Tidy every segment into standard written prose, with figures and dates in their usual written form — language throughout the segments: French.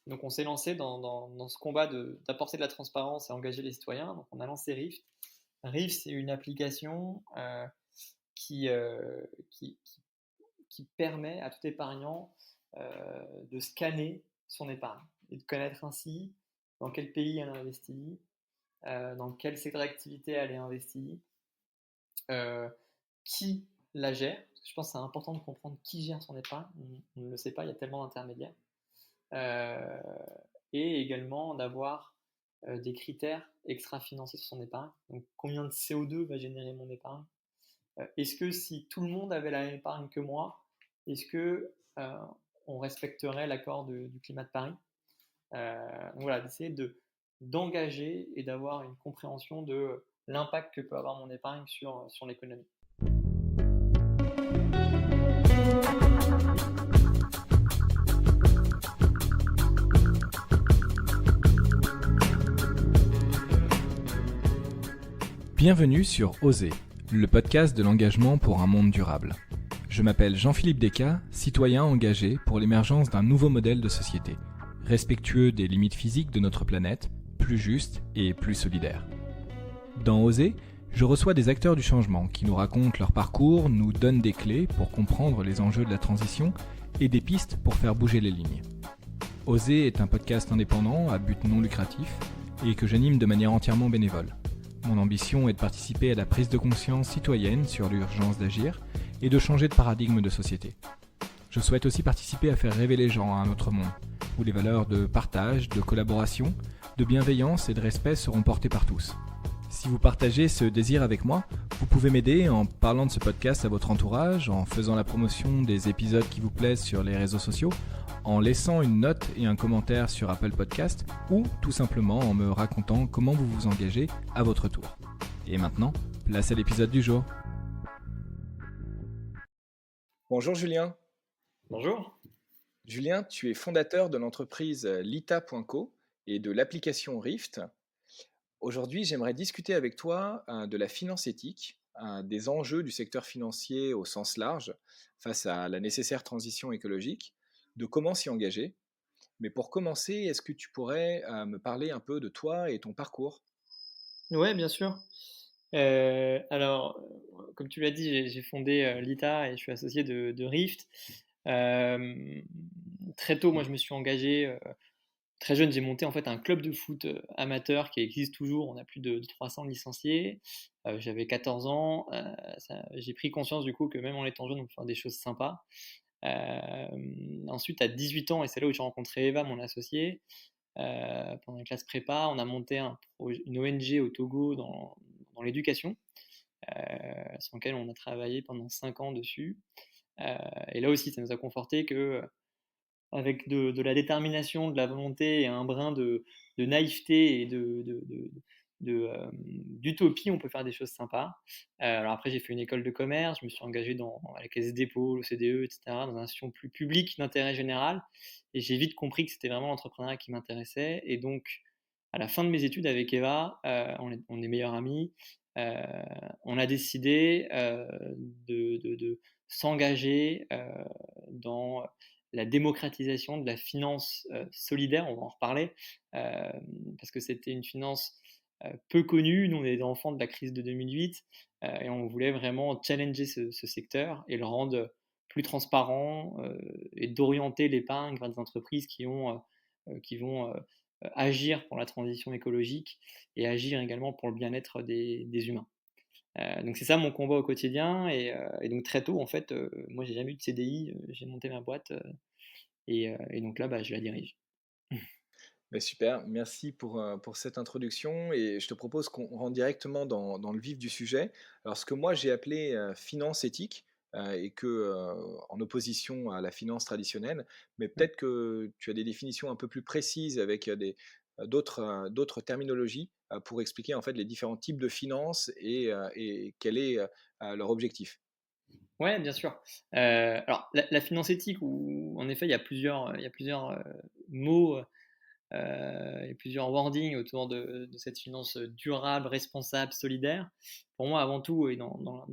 Donc on s'est lancé dans ce combat d'apporter de la transparence et engager les citoyens. Donc on a lancé Rift. Rift, c'est une application qui, qui permet à tout épargnant de scanner son épargne et de connaître ainsi dans quel pays elle investit, dans quel secteur d'activité elle est investie, euh, qui la gère. Parce que je pense que c'est important de comprendre qui gère son épargne. On ne le sait pas, il y a tellement d'intermédiaires. Euh, et également d'avoir des critères extra-financiers sur son épargne. Donc combien de CO2 va générer mon épargne. Est-ce que si tout le monde avait la même épargne que moi, est-ce que on respecterait l'accord du climat de Paris. Donc voilà, d'essayer d'engager et d'avoir une compréhension de l'impact que peut avoir mon épargne sur l'économie. Bienvenue sur Oser, le podcast de l'engagement pour un monde durable. Je m'appelle Jean-Philippe Descas, citoyen engagé pour l'émergence d'un nouveau modèle de société, respectueux des limites physiques de notre planète, plus juste et plus solidaire. Dans Oser, je reçois des acteurs du changement qui nous racontent leur parcours, nous donnent des clés pour comprendre les enjeux de la transition et des pistes pour faire bouger les lignes. Oser est un podcast indépendant à but non lucratif et que j'anime de manière entièrement bénévole. Mon ambition est de participer à la prise de conscience citoyenne sur l'urgence d'agir et de changer de paradigme de société. Je souhaite aussi participer à faire rêver les gens à un autre monde, où les valeurs de partage, de collaboration, de bienveillance et de respect seront portées par tous. Si vous partagez ce désir avec moi, vous pouvez m'aider en parlant de ce podcast à votre entourage, en faisant la promotion des épisodes qui vous plaisent sur les réseaux sociaux, en laissant une note et un commentaire sur Apple Podcast ou tout simplement en me racontant comment vous vous engagez à votre tour. Et maintenant, place à l'épisode du jour. Bonjour Julien. Bonjour. Julien, tu es fondateur de l'entreprise Lita.co et de l'application Rift. Aujourd'hui, j'aimerais discuter avec toi de la finance éthique, des enjeux du secteur financier au sens large face à la nécessaire transition écologique, de comment s'y engager. Mais pour commencer, est-ce que tu pourrais me parler un peu de toi et ton parcours? Ouais, bien sûr. Comme tu l'as dit, j'ai fondé Lita et je suis associé de Rift. Euh, Très tôt, moi, je me suis engagé. Très jeune, j'ai monté en fait un club de foot amateur qui existe toujours. On a plus de 300 licenciés. J'avais 14 ans. J'ai pris conscience du coup que même en étant jeune, on peut faire des choses sympas. Ensuite, à 18 ans, et c'est là où j'ai rencontré Eva, mon associée, pendant une classe prépa, on a monté une ONG au Togo dans l'éducation, sur laquelle on a travaillé pendant 5 ans dessus. Et là aussi, ça nous a conforté que avec de la détermination, de la volonté et un brin de naïveté et d'utopie, on peut faire des choses sympas. Alors après, j'ai fait une école de commerce, je me suis engagé à la Caisse des dépôts, l'OCDE, etc., dans une institution plus publique d'intérêt général. Et j'ai vite compris que c'était vraiment l'entrepreneuriat qui m'intéressait. Et donc, à la fin de mes études avec Eva, on est meilleurs amis, euh, on a décidé de s'engager dans la démocratisation de la finance solidaire, on va en reparler, euh, parce que c'était une finance peu connue. Nous, on est des enfants de la crise de 2008 et on voulait vraiment challenger ce secteur et le rendre plus transparent et d'orienter l'épargne vers des entreprises qui vont agir pour la transition écologique et agir également pour le bien-être des humains. Donc c'est ça mon combat au quotidien et donc très tôt en fait, moi j'ai jamais eu de CDI, j'ai monté ma boîte et donc là bah, je la dirige. Ben super, merci pour cette introduction et je te propose qu'on rentre directement dans le vif du sujet. Alors ce que moi j'ai appelé finance éthique et que en opposition à la finance traditionnelle, mais peut-être que tu as des définitions un peu plus précises avec d'autres terminologies pour expliquer en fait les différents types de finance et quel est leur objectif. Ouais, bien sûr. Alors la finance éthique où en effet il y a plusieurs mots, il y a plusieurs wordings autour de cette finance durable, responsable, solidaire. Pour moi avant tout et dans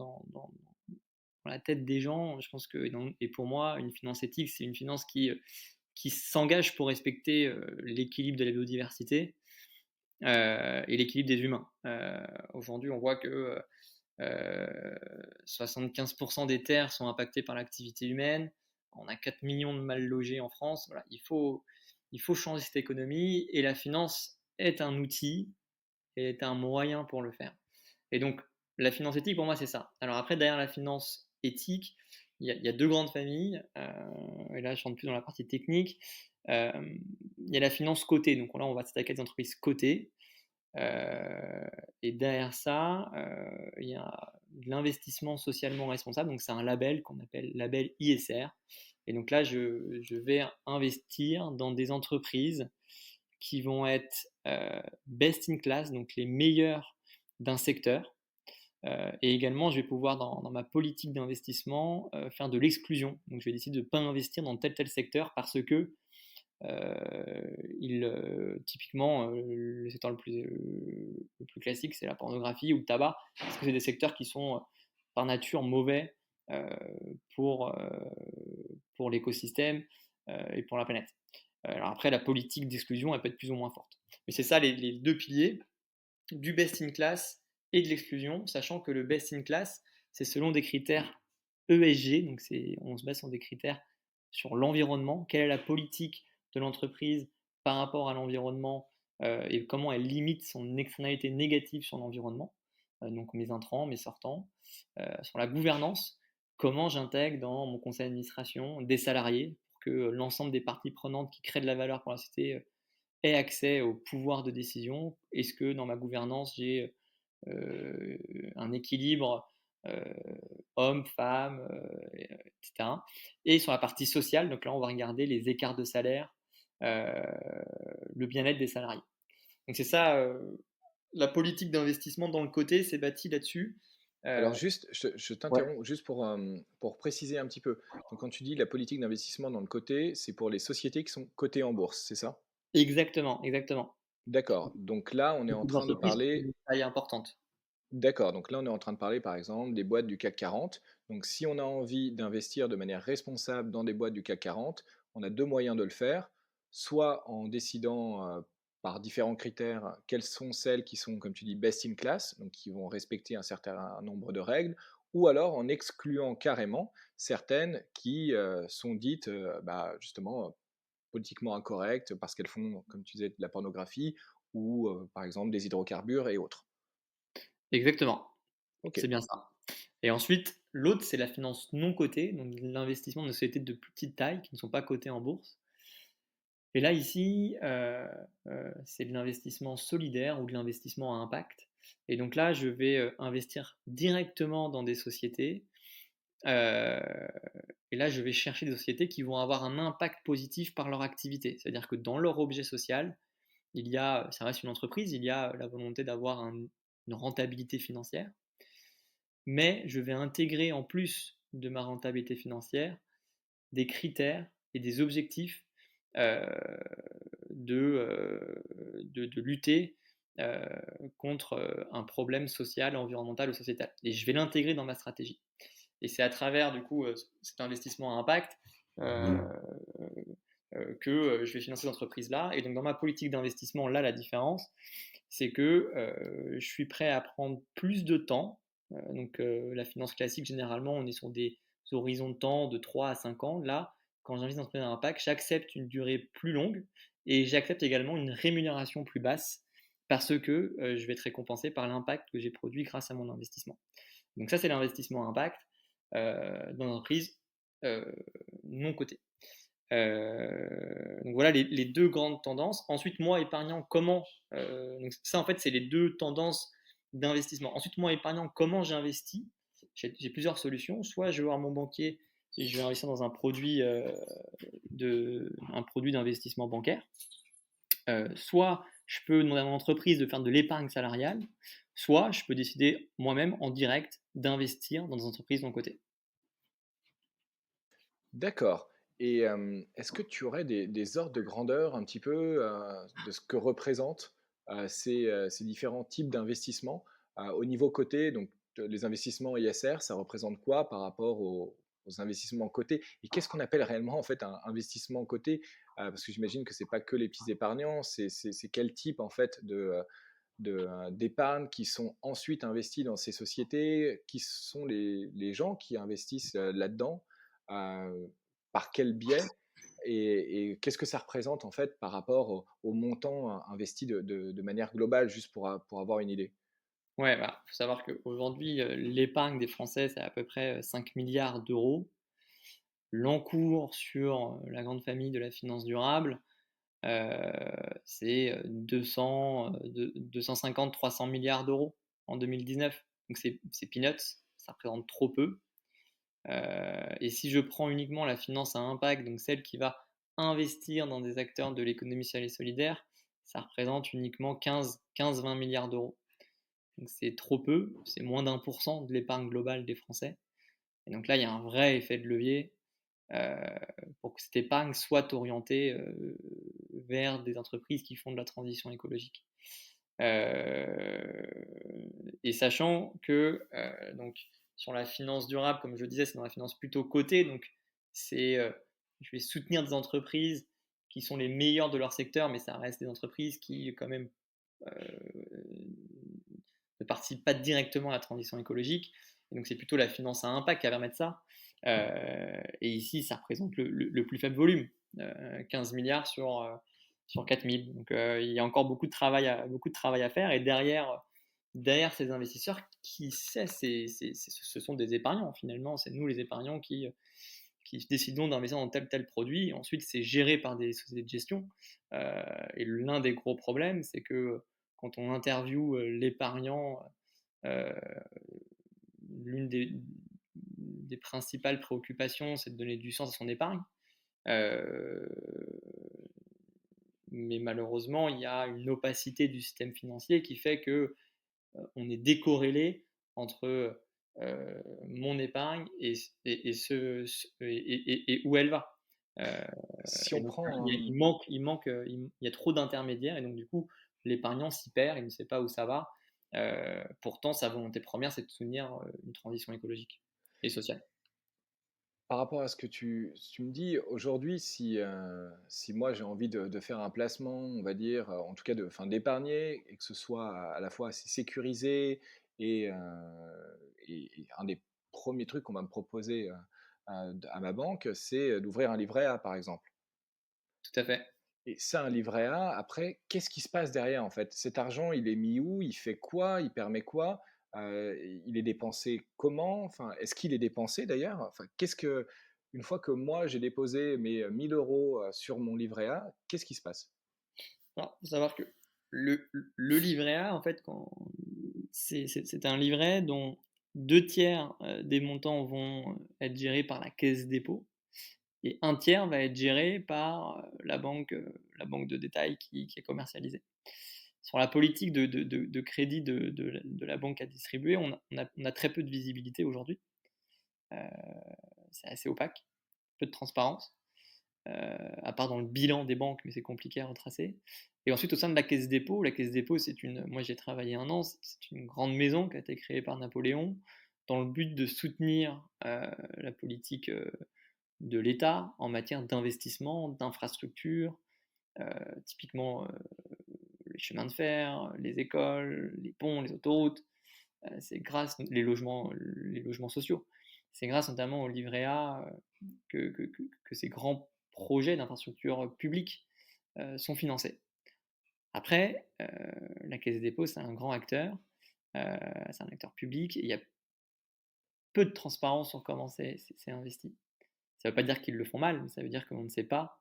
la tête des gens, je pense que et pour moi une finance éthique c'est une finance qui s'engagent pour respecter l'équilibre de la biodiversité et l'équilibre des humains. Aujourd'hui, on voit que 75% des terres sont impactées par l'activité humaine. On a 4 millions de mal logés en France. Voilà, il faut changer cette économie et la finance est un outil et est un moyen pour le faire. Et donc, la finance éthique, pour moi, c'est ça. Alors après, derrière la finance éthique, il y a deux grandes familles. Et là, je rentre plus dans la partie technique. Il y a la finance cotée. Donc là, on va s'attaquer à des entreprises cotées. Et derrière ça, il y a l'investissement socialement responsable. Donc c'est un label qu'on appelle label ISR. Et donc là, je vais investir dans des entreprises qui vont être best in class, donc les meilleurs d'un secteur. Et également, je vais pouvoir, dans ma politique d'investissement, faire de l'exclusion. Donc je vais décider de ne pas investir dans tel secteur parce que typiquement, le secteur le plus classique, c'est la pornographie ou le tabac, parce que c'est des secteurs qui sont par nature mauvais euh, pour, euh, pour l'écosystème et pour la planète. Alors après, la politique d'exclusion, elle peut être plus ou moins forte. Mais c'est ça les deux piliers, du best in class et de l'exclusion, sachant que le best in class, c'est selon des critères ESG, donc on se base sur des critères sur l'environnement, quelle est la politique de l'entreprise par rapport à l'environnement et comment elle limite son externalité négative sur l'environnement, donc mes intrants, mes sortants, sur la gouvernance, comment j'intègre dans mon conseil d'administration des salariés pour que l'ensemble des parties prenantes qui créent de la valeur pour la société aient accès au pouvoir de décision. Est-ce que dans ma gouvernance, j'ai un équilibre hommes, femmes, etc. Et sur la partie sociale, donc là, on va regarder les écarts de salaire, le bien-être des salariés. Donc c'est ça, la politique d'investissement dans le côté, c'est bâti là-dessus. Alors juste, je Ouais. t'interromps juste pour préciser un petit peu. Donc quand tu dis la politique d'investissement dans le côté, c'est pour les sociétés qui sont cotées en bourse, c'est ça? Exactement, exactement. D'accord. Donc là, on est Les en petites train de entreprises qui ont parler. une taille importante. D'accord. Donc là, on est en train de parler, par exemple, des boîtes du CAC 40. Donc si on a envie d'investir de manière responsable dans des boîtes du CAC 40, on a deux moyens de le faire. Soit en décidant par différents critères quelles sont celles qui sont, comme tu dis, best in class, donc qui vont respecter un certain nombre de règles, ou alors en excluant carrément certaines qui sont dites, justement, politiquement incorrectes parce qu'elles font, comme tu disais, de la pornographie ou par exemple des hydrocarbures et autres. Exactement, Ok. c'est bien ça. Et ensuite, l'autre, c'est la finance non cotée, donc l'investissement dans des sociétés de plus petite taille qui ne sont pas cotées en bourse. Et là, ici, c'est de l'investissement solidaire ou de l'investissement à impact. Et donc là, je vais investir directement dans des sociétés. euh, et là, je vais chercher des sociétés qui vont avoir un impact positif par leur activité. C'est-à-dire que dans leur objet social, ça reste une entreprise, il y a la volonté d'avoir une rentabilité financière. Mais je vais intégrer en plus de ma rentabilité financière des critères et des objectifs euh, de lutter euh, contre un problème social, environnemental ou sociétal. Et je vais l'intégrer dans ma stratégie. Et c'est à travers du coup cet investissement à impact euh, que je vais financer cette entreprise-là. Et donc dans ma politique d'investissement, là, la différence, c'est que je suis prêt à prendre plus de temps. La finance classique, généralement, on est sur des horizons de temps de 3 à 5 ans. Là, quand j'investis dans un impact, j'accepte une durée plus longue et j'accepte également une rémunération plus basse parce que je vais être récompensé par l'impact que j'ai produit grâce à mon investissement. Donc ça, c'est l'investissement à impact dans l'entreprise non cotée. Donc voilà les deux grandes tendances. Ensuite, moi, épargnant, comment donc ça, en fait, c'est les deux tendances d'investissement. Ensuite, moi, épargnant, comment j'investis? J'ai plusieurs solutions. Soit je vais voir mon banquier et je vais investir dans un produit d'investissement bancaire. Soit je peux demander à mon entreprise de faire de l'épargne salariale. Soit je peux décider moi-même en direct d'investir dans des entreprises de mon côté. D'accord. Et est-ce que tu aurais des ordres de grandeur un petit peu de ce que représentent ces différents types d'investissements au niveau coté? Donc, les investissements ISR, ça représente quoi par rapport aux investissements cotés? Et qu'est-ce qu'on appelle réellement en fait un investissement coté? Parce que j'imagine que c'est pas que les petits épargnants, c'est quel type en fait d'épargne qui sont ensuite investis dans ces sociétés, qui sont les gens qui investissent là-dedans, euh, par quel biais et qu'est-ce que ça représente en fait par rapport au montant investi de manière globale, juste pour avoir une idée. Ouais, bah, faut savoir qu'aujourd'hui, l'épargne des Français, c'est à peu près 5 milliards d'euros. L'encours sur la grande famille de la finance durable, c'est 250-300 milliards d'euros en 2019. Donc c'est peanuts, ça représente trop peu. Et si je prends uniquement la finance à impact, donc celle qui va investir dans des acteurs de l'économie sociale et solidaire, ça représente uniquement 15-20 milliards d'euros. Donc c'est trop peu, c'est moins d'1% de l'épargne globale des Français. Et donc là, il y a un vrai effet de levier euh, pour que cette épargne soit orientée vers des entreprises qui font de la transition écologique. Euh, et sachant que donc, sur la finance durable, comme je disais, c'est dans la finance plutôt cotée, donc c'est, je vais soutenir des entreprises qui sont les meilleures de leur secteur, mais ça reste des entreprises qui quand même ne participent pas directement à la transition écologique. Et donc c'est plutôt la finance à impact qui va permettre ça. Et ici, ça représente le plus faible volume, 15 milliards sur 4000. Donc il y a encore beaucoup de travail à faire. Et derrière ces investisseurs, qui sait, ce sont des épargnants finalement. C'est nous les épargnants qui décidons d'investir dans tel produit. Ensuite, c'est géré par des sociétés de gestion. Et l'un des gros problèmes, c'est que quand on interviewe l'épargnant, euh, l'une des principales préoccupations, c'est de donner du sens à son épargne. Euh, mais malheureusement, il y a une opacité du système financier qui fait que on est décorrélé entre mon épargne et où elle va. Si Et on donc, prend il y a trop d'intermédiaires et donc du coup, l'épargnant s'y perd, il ne sait pas où ça va. Pourtant, sa volonté première, c'est de soutenir une transition écologique et sociale. par rapport à ce que tu me dis, aujourd'hui, si moi j'ai envie de faire un placement, on va dire, en tout cas enfin, d'épargner, et que ce soit à la fois assez sécurisé et, et un des premiers trucs qu'on va me proposer à ma banque, c'est d'ouvrir un livret A, par exemple. Tout à fait. Et ça, un livret A, après, qu'est-ce qui se passe derrière en fait? Cet argent, il est mis où? Il fait quoi? Il permet quoi? Il est dépensé comment? Enfin, est-ce qu'il est dépensé d'ailleurs? Enfin, une fois que moi j'ai déposé mes 1000 euros sur mon livret A, qu'est-ce qui se passe? Alors, faut savoir que le livret A, en fait, c'est un livret dont 2 tiers des montants vont être gérés par la caisse dépôt et un tiers va être géré par la banque de détail qui est commercialisée. Sur la politique de crédit de la banque à distribuer, on a très peu de visibilité aujourd'hui. Euh, c'est assez opaque, peu de transparence, à part dans le bilan des banques, mais c'est compliqué à retracer. Et ensuite, au sein de la caisse dépôt, moi j'ai travaillé 1 an, c'est une grande maison qui a été créée par Napoléon dans le but de soutenir la politique de l'État en matière d'investissement, d'infrastructures, typiquement les chemins de fer, les écoles, les ponts, les autoroutes. C'est grâce les logements sociaux. C'est grâce notamment au livret A que ces grands projets d'infrastructures publiques sont financés. Après, la Caisse des dépôts, c'est un grand acteur, c'est un acteur public, et il y a peu de transparence sur comment c'est investi. Ça ne veut pas dire qu'ils le font mal, mais ça veut dire qu'on ne sait pas,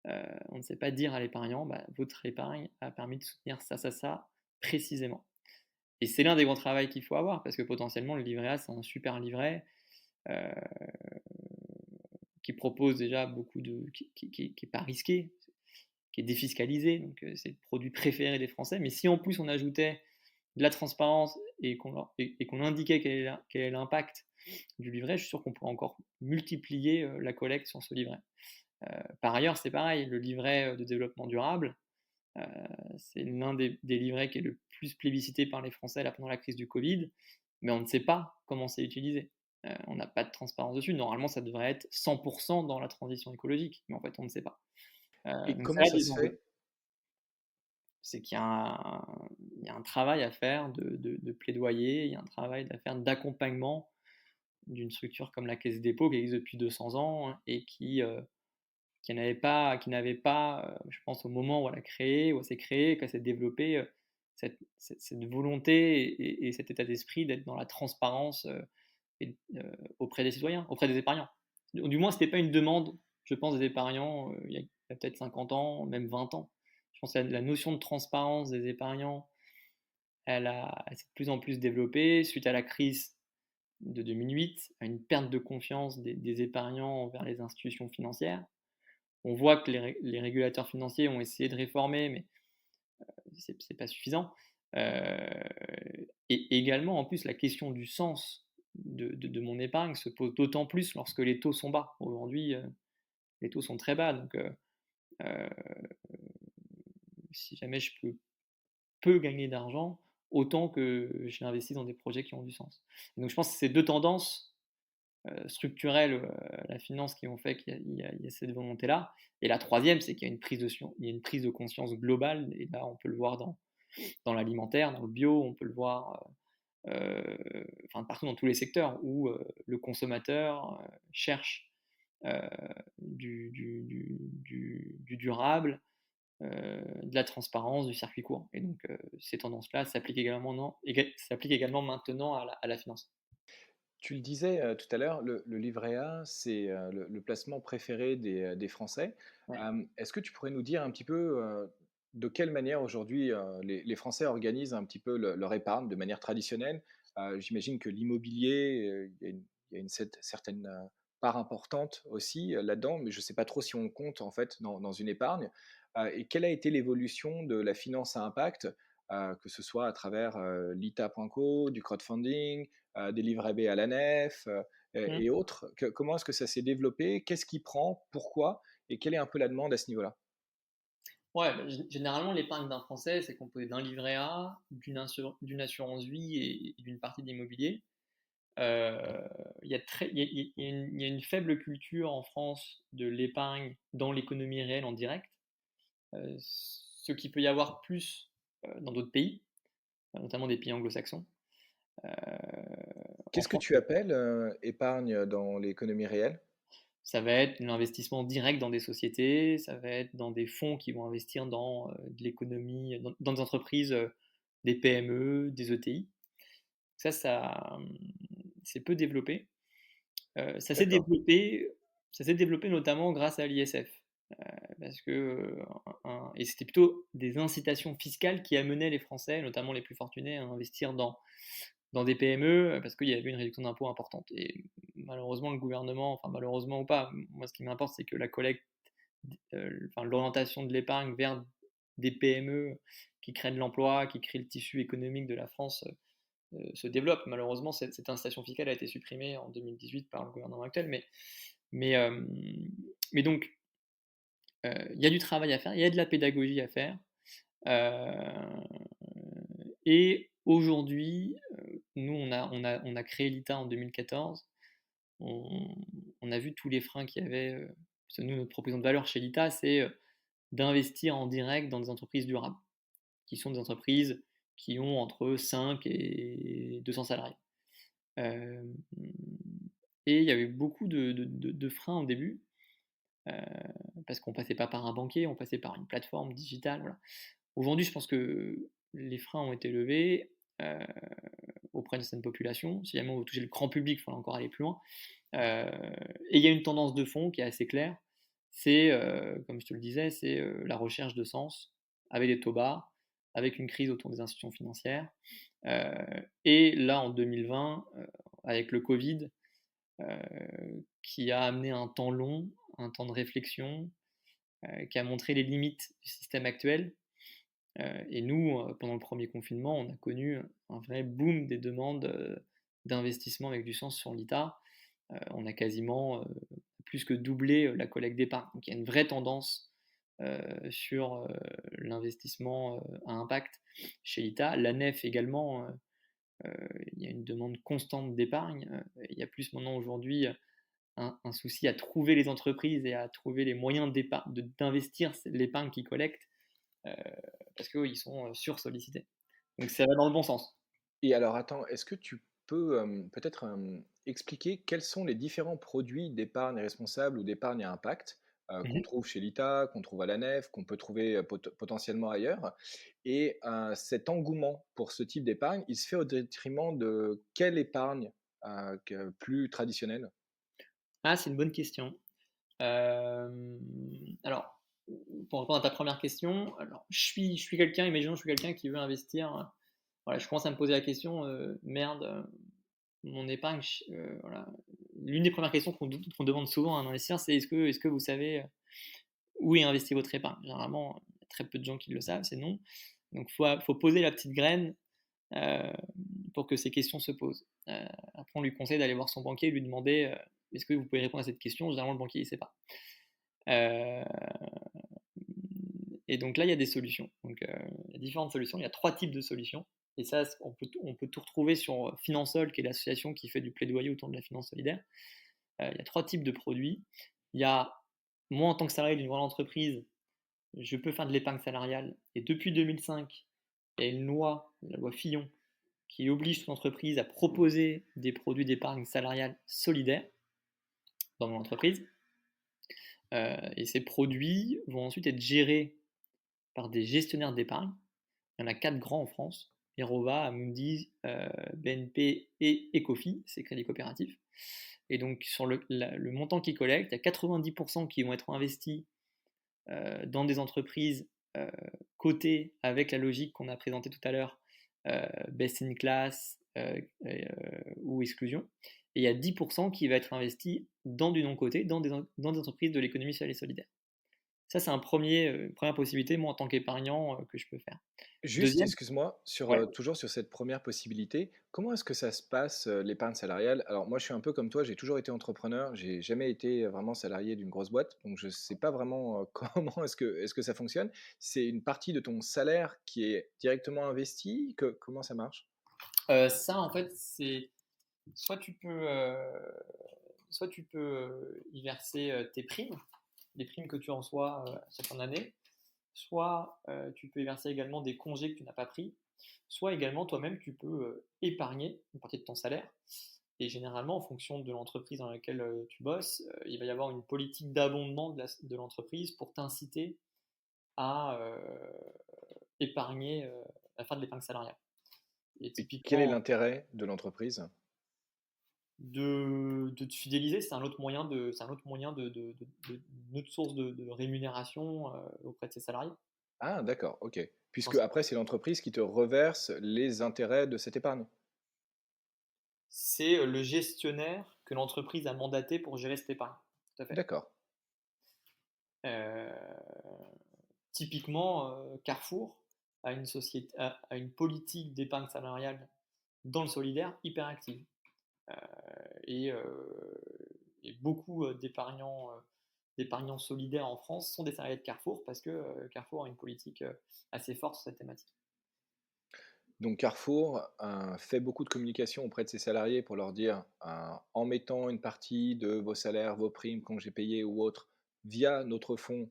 on ne sait pas dire à l'épargnant, bah, votre épargne a permis de soutenir ça, précisément. Et c'est l'un des grands travaux qu'il faut avoir, parce que potentiellement, le livret A, c'est un super livret euh, qui propose déjà qui est pas risqué, qui est défiscalisé, donc c'est le produit préféré des Français. Mais si en plus on ajoutait de la transparence et qu'on indiquait quel est l'impact du livret, je suis sûr qu'on pourrait encore multiplier la collecte sur ce livret. Par ailleurs, c'est pareil, le livret de développement durable, euh, c'est l'un des livrets qui est le plus plébiscité par les Français là, pendant la crise du Covid, mais on ne sait pas comment c'est utilisé. On n'a pas de transparence dessus. Normalement, ça devrait être 100% dans la transition écologique, mais en fait, on ne sait pas. Et Donc ça comment a ça des se enjeux. fait? C'est qu'il y a il y a un travail à faire de plaidoyer, il y a un travail à faire d'accompagnement d'une structure comme la Caisse des dépôts qui existe depuis 200 ans, hein, et qui n'avait pas, je pense au moment où elle a créé, où elle s'est créée, qu'elle s'est développée, cette volonté et cet état d'esprit d'être dans la transparence, auprès des citoyens, auprès des épargnants. Du moins, c'était pas une demande, je pense, des épargnants, il y a peut-être 50 ans, même 20 ans. Je pense que la notion de transparence des épargnants, elle s'est de plus en plus développée suite à la crise de 2008, à une perte de confiance des épargnants envers les institutions financières. On voit que les régulateurs financiers ont essayé de réformer, mais c'est pas suffisant. Et également, en plus, la question du sens de mon épargne se pose d'autant plus lorsque les taux sont bas. Aujourd'hui, les taux sont très bas, donc euh, si jamais je peux gagner d'argent, autant que je l'investis dans des projets qui ont du sens. Et donc je pense que ces deux tendances structurelles à la finance qui ont fait qu'il y a cette volonté-là. Et la troisième, c'est qu'il y a une prise de conscience globale, et là on peut le voir dans l'alimentaire, dans le bio, on peut le voir enfin, partout dans tous les secteurs où le consommateur cherche euh, du durable, de la transparence, du circuit court. Et donc ces tendances-là s'appliquent également, non, s'appliquent également maintenant à la finance. Tu le disais tout à l'heure, le livret A, c'est le placement préféré des Français. Ouais. Est-ce que tu pourrais nous dire un petit peu de quelle manière aujourd'hui les Français organisent un petit peu leur épargne de manière traditionnelle? J'imagine que l'immobilier, il y a une certaine part importante aussi là-dedans, mais je ne sais pas trop si on le compte en fait dans une épargne. Et quelle a été l'évolution de la finance à impact, que ce soit à travers l'ITA.co, du crowdfunding, des livrets B à la nef Mm. et autres. Comment est-ce que ça s'est développé? Qu'est-ce qui prend? Pourquoi? Et quelle est un peu la demande à ce niveau-là? Ouais, bah, généralement, l'épargne d'un Français, c'est composé d'un livret A, d'une assurance vie et d'une partie d'immobilier. Il y a une faible culture en France de l'épargne dans l'économie réelle en direct, ce qui peut y avoir plus dans d'autres pays, notamment des pays anglo-saxons. Euh, En Qu'est-ce que France, tu appelles épargne dans l'économie réelle? ça va être l'investissement direct dans des sociétés, ça va être dans des fonds qui vont investir dans de l'économie, dans des entreprises, des PME, des ETI. Ça, c'est peu développé. Ça s'est D'accord. développé, ça s'est développé notamment grâce à l'ISF. Parce que, et c'était plutôt des incitations fiscales qui amenaient les Français, notamment les plus fortunés, à investir dans des PME parce qu'il y avait une réduction d'impôts importante. Et malheureusement, le gouvernement, enfin malheureusement ou pas, moi ce qui m'importe, c'est que la collecte, enfin l'orientation de l'épargne vers des PME qui créent de l'emploi, qui créent le tissu économique de la France se développe. Malheureusement, cette incitation fiscale a été supprimée en 2018 par le gouvernement actuel, mais, euh, mais donc il y a du travail à faire, il y a de la pédagogie à faire. Euh, et aujourd'hui, nous, on a créé l'ITA en 2014. On, on a vu tous les freins qu'il y avait. Parce que nous, notre proposition de valeur chez l'ITA, c'est d'investir en direct dans des entreprises durables, qui sont des entreprises qui ont entre 5 et 200 salariés. Euh, et il y avait beaucoup de freins au début, euh, parce qu'on passait pas par un banquier, on passait par une plateforme digitale. Voilà. Aujourd'hui, je pense que les freins ont été levés euh, auprès de certaines populations. Si jamais on veut toucher le grand public, il faut encore aller plus loin. Euh, et il y a une tendance de fond qui est assez claire. C'est, comme je te le disais, c'est la recherche de sens avec des taux bas, avec une crise autour des institutions financières. Et là, en 2020, avec le Covid, qui a amené un temps long, un temps de réflexion, qui a montré les limites du système actuel. Et nous, pendant le premier confinement, on a connu un vrai boom des demandes d'investissement avec du sens sur l'ITA. On a quasiment plus que doublé la collecte d'épargne. Donc il y a une vraie tendance sur l'investissement à impact chez l'ITA. La nef également, il y a une demande constante d'épargne. Il y a plus maintenant aujourd'hui un souci à trouver les entreprises et à trouver les moyens d'investir l'épargne qu'ils collectent parce qu'ils sont sursollicités. Donc ça va dans le bon sens. Et alors attends, est-ce que tu peux, peut-être, expliquer quels sont les différents produits d'épargne responsable ou d'épargne à impact, qu'on Mmh. trouve chez l'ITA, qu'on trouve à la Nef, qu'on peut trouver, potentiellement ailleurs? Et cet engouement pour ce type d'épargne, il se fait au détriment de quelle épargne, que plus traditionnelle? Ah, c'est une bonne question. Alors, pour répondre à ta première question, alors je suis quelqu'un, imaginons je suis quelqu'un qui veut investir, voilà, je commence à me poser la question, «Merde, mon épargne voilà». L'une des premières questions qu'on demande souvent à un investisseur, c'est: «Est-ce que vous savez, où est investie votre épargne?» Généralement, il y a très peu de gens qui le savent, c'est non. Donc faut poser la petite graine, heu, pour que ces questions se posent. Après on lui conseille d'aller voir son banquier et lui demander, «Est-ce que vous pouvez répondre à cette question?» Généralement le banquier il sait pas. Heu et donc là, il y a des solutions. Donc, il y a différentes solutions. Il y a 3 types de solutions et ça, on peut tout retrouver sur, Finansol, qui est l'association qui fait du plaidoyer autour de la finance solidaire. Il y a 3 types de produits. Il y a moi, en tant que salarié d'une grande entreprise, je peux faire de l'épargne salariale et depuis 2005, il y a une loi, la loi Fillon, qui oblige toute entreprise à proposer des produits d'épargne salariale solidaires dans mon entreprise, et ces produits vont ensuite être gérés par des gestionnaires d'épargne. Il y en a 4 grands en France: Erova, Amundi, BNP et Ecofi, c'est Crédit Coopératif. Et donc sur le montant qu'ils collectent, il y a 90% qui vont être investis dans des entreprises cotées avec la logique qu'on a présentée tout à l'heure, best in class ou exclusion. Et il y a 10% qui va être investi dans du non coté, dans des entreprises de l'économie sociale et solidaire. Ça, c'est une première possibilité, moi, en tant qu'épargnant, que je peux faire. Juste, Deuxième, excuse-moi, sur, ouais. toujours sur cette première possibilité, comment est-ce que ça se passe, l'épargne salariale? Alors moi, je suis un peu comme toi, j'ai toujours été entrepreneur, j'ai jamais été vraiment salarié d'une grosse boîte, donc je sais pas vraiment, comment est-ce que ça fonctionne? C'est une partie de ton salaire qui est directement investie? Comment ça marche? Ça, en fait, c'est soit tu peux, y verser tes primes, les primes que tu reçois chaque fin d'année, soit tu peux y verser également des congés que tu n'as pas pris, soit également toi-même tu peux épargner une partie de ton salaire. Et généralement, en fonction de l'entreprise dans laquelle tu bosses, il va y avoir une politique d'abondement de l'entreprise pour t'inciter à épargner, à faire de l'épargne salariale. Et Et quel est typiquement, l'intérêt de l'entreprise? de te fidéliser, une autre source de rémunération auprès de ses salariés. Ah d'accord, OK. Puisque Dans après c'est l'entreprise qui te reverse les intérêts de cette épargne? C'est le gestionnaire que l'entreprise a mandaté pour gérer cette épargne. Tout à fait. D'accord. Euh, Typiquement, Carrefour a une politique d'épargne salariale dans le solidaire hyper active. Euh, et, euh, et beaucoup d'épargnants solidaires en France sont des salariés de Carrefour parce que Carrefour a une politique assez forte sur cette thématique. Donc Carrefour, fait beaucoup de communication auprès de ses salariés pour leur dire, en mettant une partie de vos salaires, vos primes, congés payés ou autres, via notre fonds,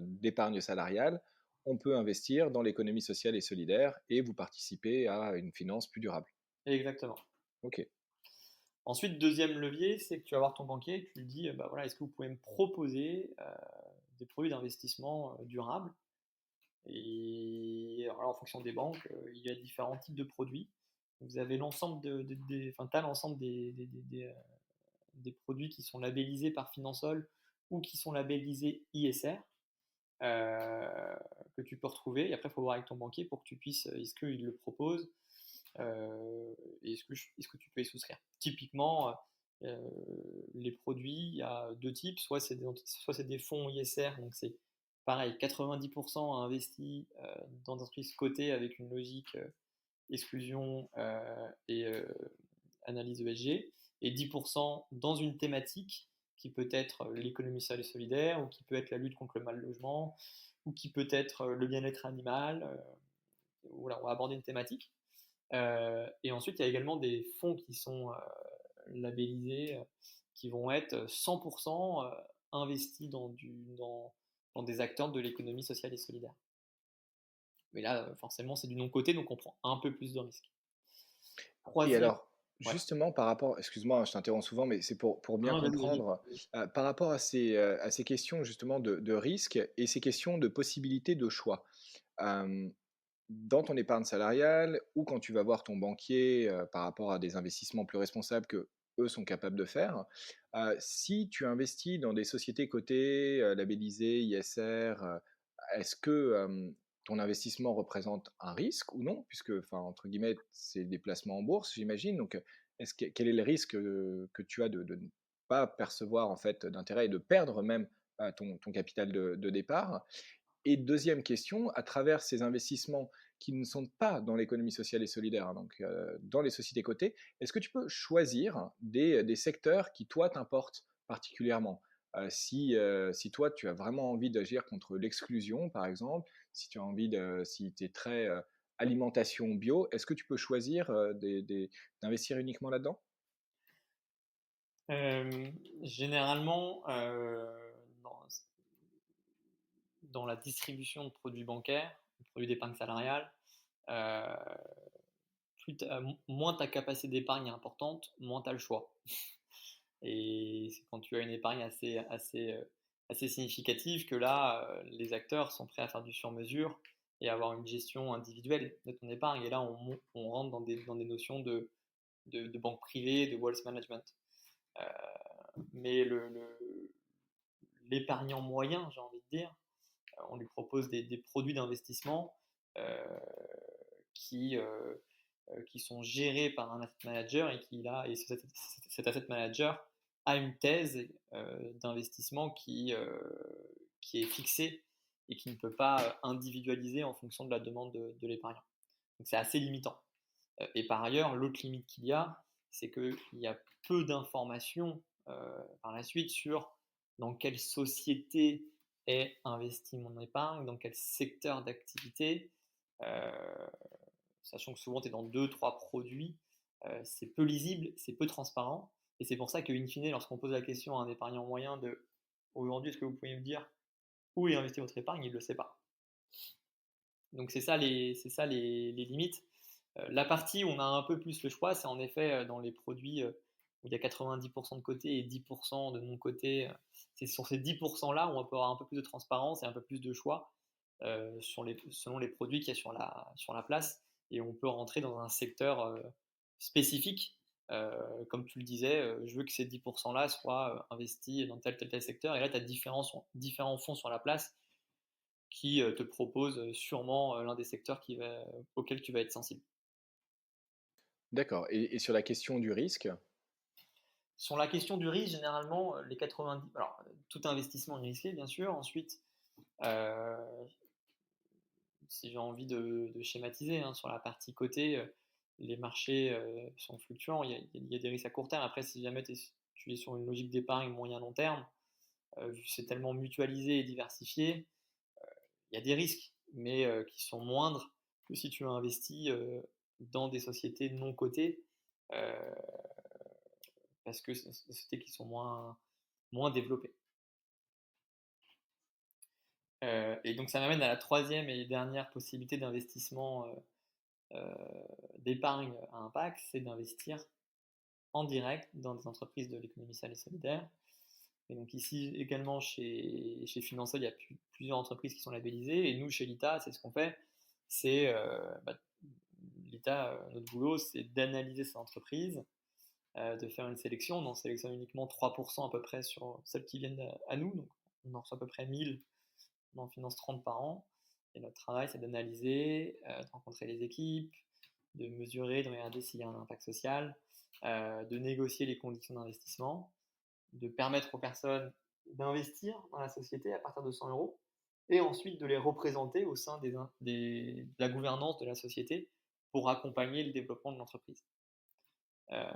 d'épargne salariale, on peut investir dans l'économie sociale et solidaire et vous participer à une finance plus durable. Exactement. OK. Ensuite, deuxième levier, c'est que tu vas voir ton banquier et tu lui dis, bah voilà, est-ce que vous pouvez me proposer des produits d'investissement durables. Et alors là, en fonction des banques, il y a différents types de produits. Vous avez l'ensemble enfin, t'as l'ensemble des produits qui sont labellisés par Finansol ou qui sont labellisés ISR, euh, que tu peux retrouver. Et après, il faut voir avec ton banquier pour que tu puisses, est-ce qu'il le propose, et est-ce que tu peux y souscrire. Typiquement, euh, les produits, il y a deux types, soit c'est des fonds ISR, donc c'est pareil, 90% investis dans des entreprises cotées avec une logique exclusion et analyse ESG, et 10% dans une thématique qui peut être l'économie sociale et solidaire, ou qui peut être la lutte contre le mal logement, ou qui peut être le bien-être animal. Voilà, on va aborder une thématique. Et ensuite, il y a également des fonds qui sont labellisés, qui vont être 100% investis dans des acteurs de l'économie sociale et solidaire. Mais là, forcément, c'est du non-coté, donc on prend un peu plus de risques. Et Troisième, alors, ouais. justement par rapport excuse-moi, hein, je t'interromps souvent, mais c'est pour bien Non, vas-y. comprendre, par rapport à ces questions justement de risques et ces questions de possibilités de choix. Hem, Dans ton épargne salariale ou quand tu vas voir ton banquier, par rapport à des investissements plus responsables que eux sont capables de faire, si tu investis dans des sociétés cotées, labellisées ISR, est-ce que, ton investissement représente un risque ou non? Puisque, enfin, entre guillemets, c'est des placements en bourse, j'imagine, donc, est-ce que quel est le risque, que tu as de ne pas percevoir, en fait, d'intérêt et de perdre même, ton capital de départ? Et deuxième question, à travers ces investissements qui ne sont pas dans l'économie sociale et solidaire, hein, donc dans les sociétés cotées, est-ce que tu peux choisir des secteurs qui, toi, t'importent particulièrement? Si toi, tu as vraiment envie d'agir contre l'exclusion, par exemple, si tu as envie si tu es très alimentation bio, est-ce que tu peux choisir d'investir uniquement là-dedans? Généralement, dans, dans la distribution de produits bancaires, de produits d'épargne salariale, euh, moins ta capacité d'épargne est importante, moins tu as le choix. Et c'est quand tu as une épargne assez significative que là, les acteurs sont prêts à faire du sur-mesure et avoir une gestion individuelle de ton épargne. Et là, on rentre dans des notions de banque privée, de wealth management. Euh, mais l'épargnant moyen, j'ai envie de dire, on lui propose des produits d'investissement euh, qui, euh, qui sont gérés par un asset manager et cet asset manager a une thèse d'investissement qui est fixée et qui ne peut pas individualiser en fonction de la demande de l'épargnant. Donc c'est assez limitant. Et par ailleurs, l'autre limite qu'il y a, c'est qu'il y a peu d'informations par la suite sur dans quelle société est investi mon épargne, dans quel secteur d'activité, euh, sachant que souvent tu es dans 2-3 produits, c'est peu lisible, c'est peu transparent, et c'est pour ça qu'in fine, lorsqu'on pose la question à un épargnant moyen de aujourd'hui, est-ce que vous pouvez me dire où est investi votre épargne, il ne le sait pas. Donc c'est ça les limites. La partie où on a un peu plus le choix, c'est en effet dans les produits où il y a 90% de côté et 10% de non-côté. C'est sur ces 10%-là où on peut avoir un peu plus de transparence et un peu plus de choix selon les produits qu'il y a sur la place. Et on peut rentrer dans un secteur spécifique. Comme tu le disais, je veux que ces 10%-là soient investis dans tel secteur. Et là, tu as différents fonds sur la place qui te proposent sûrement l'un des secteurs auquel tu vas être sensible. D'accord, et sur la question du risque? Sur la question du risque, généralement, les 90, alors tout investissement est risqué, bien sûr. Ensuite, euh, si j'ai envie de schématiser, hein, sur la partie cotée, les marchés sont fluctuants. Il y a des risques à court terme. Après, si jamais tu es sur une logique d'épargne moyen-long terme, vu que c'est tellement mutualisé et diversifié, il y a des risques, mais qui sont moindres que si tu investis dans des sociétés non cotées. Euh, Parce que c'est des sociétés qui sont moins développées. Et donc ça m'amène à la troisième et dernière possibilité d'investissement euh, d'épargne à impact, c'est d'investir en direct dans des entreprises de l'économie sociale et solidaire. Et donc ici également chez Finansol, il y a plusieurs entreprises qui sont labellisées. Et nous, chez l'ITA, c'est ce qu'on fait. C'est l'ITA, notre boulot, c'est d'analyser ces entreprises, de faire une sélection. On en sélectionne uniquement 3% à peu près sur celles qui viennent à nous. Donc on en reçoit à peu près 1000, on en finance 30 par an. Et notre travail, c'est d'analyser, de rencontrer les équipes, de mesurer, de regarder s'il y a un impact social, de négocier les conditions d'investissement, de permettre aux personnes d'investir dans la société à partir de 100 euros, et ensuite de les représenter au sein de la gouvernance de la société pour accompagner le développement de l'entreprise. Euh,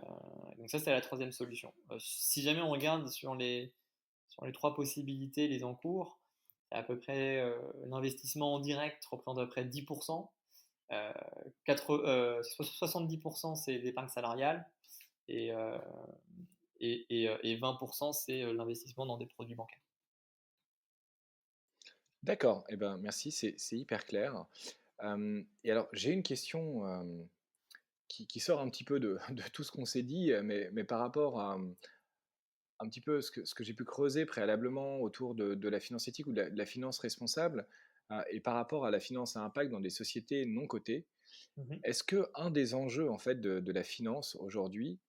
donc ça, c'est la troisième solution. Si jamais on regarde sur les trois possibilités, les encours, c'est à peu près l'investissement en direct représente à peu près 10%, 70% c'est l'épargne salariale et, euh, et 20%, c'est l'investissement dans des produits bancaires. D'accord, eh ben, merci, c'est hyper clair. Et alors j'ai une question, qui sort un petit peu de de tout ce qu'on s'est dit, mais par rapport à, un petit peu ce que j'ai pu creuser préalablement autour de la finance éthique ou de la finance responsable, et par rapport à la finance à impact dans des sociétés non cotées. Mmh. Est-ce que un des enjeux en fait de la finance aujourd'hui,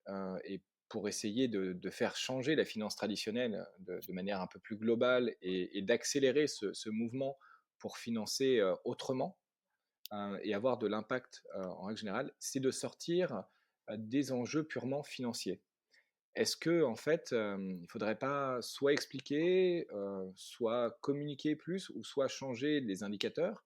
et pour essayer de faire changer la finance traditionnelle de manière un peu plus globale et d'accélérer ce mouvement pour financer, autrement, et avoir de l'impact, en règle générale, c'est de sortir, des enjeux purement financiers? Est-ce que en fait, il ne faudrait pas soit expliquer, soit communiquer plus ou soit changer les indicateurs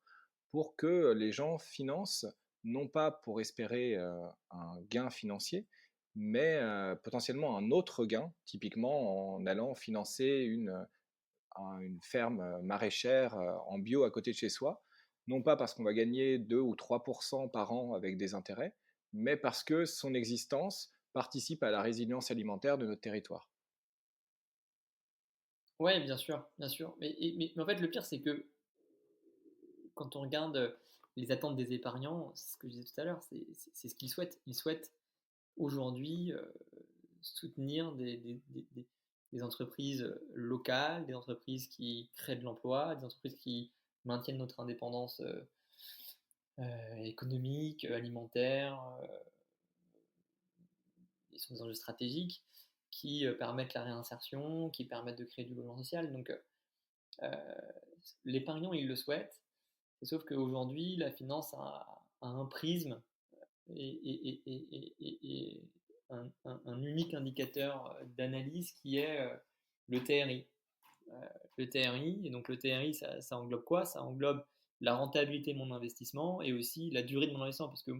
pour que les gens financent, non pas pour espérer, un gain financier, mais, potentiellement un autre gain, typiquement en allant financer une ferme, maraîchère, en bio à côté de chez soi. Non pas parce qu'on va gagner 2 ou 3 par an avec des intérêts, mais parce que son existence participe à la résilience alimentaire de notre territoire. Ouais, bien sûr. Mais en fait, le pire, c'est que quand on regarde, les attentes des épargnants, c'est ce que je disais tout à l'heure, c'est ce qu'ils souhaitent. Ils souhaitent aujourd'hui, soutenir des entreprises, locales, des entreprises qui créent de l'emploi, des entreprises qui maintiennent notre indépendance, économique, alimentaire, ils sont des enjeux stratégiques qui, permettent la réinsertion, qui permettent de créer du logement social. Donc, heu, l'épargnant, il le souhaite, sauf qu'aujourd'hui, la finance a un prisme et un unique indicateur, d'analyse qui est, le TRI. Heu, le TRI et donc le TRI, ça englobe quoi? Ça englobe la rentabilité de mon investissement et aussi la durée de mon investissement parce que,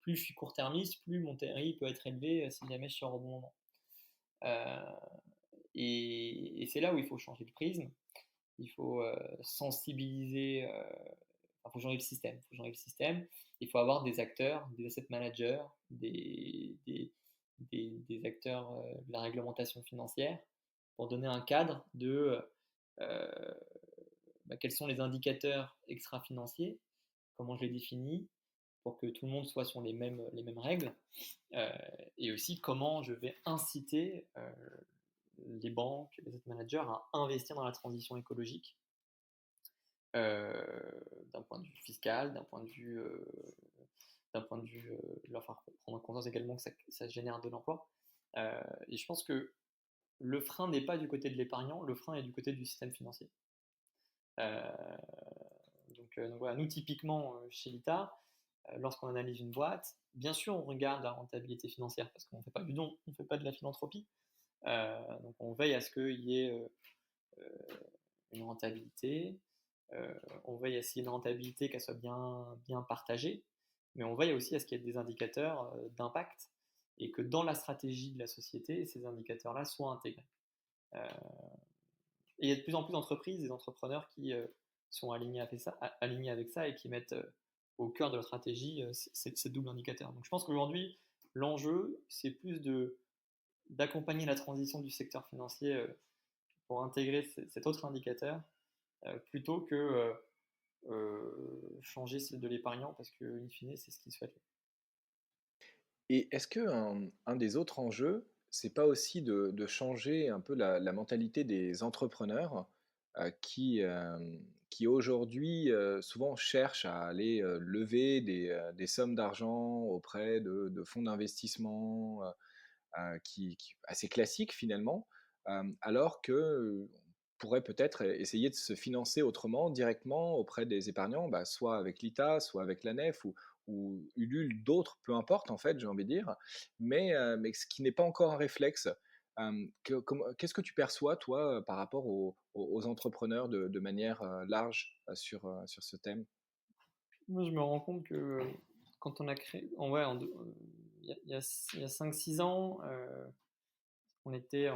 plus je suis court-termiste, plus mon TRI peut être élevé, si jamais je sors au bon moment. Heu et c'est là où il faut changer de prisme. Il faut, sensibiliser, faut changer le système. Il faut changer le système. Il faut avoir des acteurs, des asset managers, des acteurs, de la réglementation financière pour donner un cadre de, quels sont les indicateurs extra-financiers, comment je les définis pour que tout le monde soit sur les mêmes règles, heu et aussi comment je vais inciter, les banques, les asset managers à investir dans la transition écologique. D'un point de vue fiscal, d'un point de vue, leur faire prendre conscience également que ça génère de l'emploi. Heu et je pense que le frein n'est pas du côté de l'épargnant, le frein est du côté du système financier. Heu, donc voilà, nous typiquement, chez Lita, lorsqu'on analyse une boîte, bien sûr on regarde la rentabilité financière parce qu'on ne fait pas du don, on ne fait pas de la philanthropie. Donc on veille à ce qu'il y ait, heu, une rentabilité, on veille à ce qu'il y ait une rentabilité, qu'elle soit bien partagée, mais on veille aussi à ce qu'il y ait des indicateurs, d'impact et que dans la stratégie de la société, ces indicateurs-là soient intégrés. Heu et il y a de plus en plus d'entreprises, des entrepreneurs qui, sont alignés avec ça et qui mettent, au cœur de leur stratégie, ces doubles indicateurs. Donc je pense qu'aujourd'hui, l'enjeu, c'est plus d'accompagner la transition du secteur financier, pour intégrer cet autre indicateur, plutôt que, changer celle de l'épargnant parce que in fine, c'est ce qu'il souhaite. Et est-ce qu'un des autres enjeux, c'est pas aussi de changer un peu la mentalité des entrepreneurs, qui aujourd'hui, souvent cherchent à aller, lever des sommes d'argent auprès de fonds d'investissement, qui assez classique finalement, alors que, on pourrait peut-être essayer de se financer autrement, directement auprès des épargnants, bah, soit avec l'ITA, soit avec la Nef ou Ulule, d'autres, peu importe en fait, j'ai envie de dire, mais ce qui n'est pas encore un réflexe. Qu'est-ce que tu perçois toi, par rapport aux entrepreneurs de manière, large, sur ce thème? Moi, je me rends compte que, quand on a créé il y a 5-6 ans, on était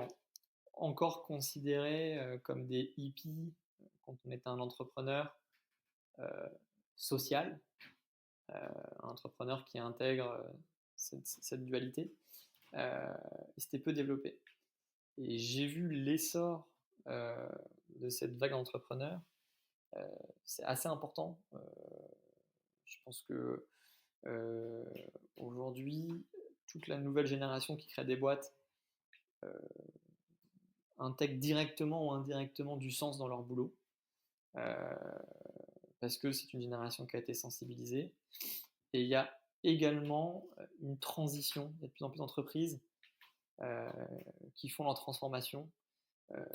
encore considérés, comme des hippies, quand on était un entrepreneur, heu, social, un entrepreneur qui intègre, cette dualité. et c'était peu développé. Et j'ai vu l'essor de cette vague d'entrepreneurs. C'est assez important. Je pense que aujourd'hui, toute la nouvelle génération qui crée des boîtes intègre directement ou indirectement du sens dans leur boulot. Euh, Parce que c'est une génération qui a été sensibilisée. Et il y a également une transition. Il y a de plus en plus d'entreprises euh, qui font leur transformation euh,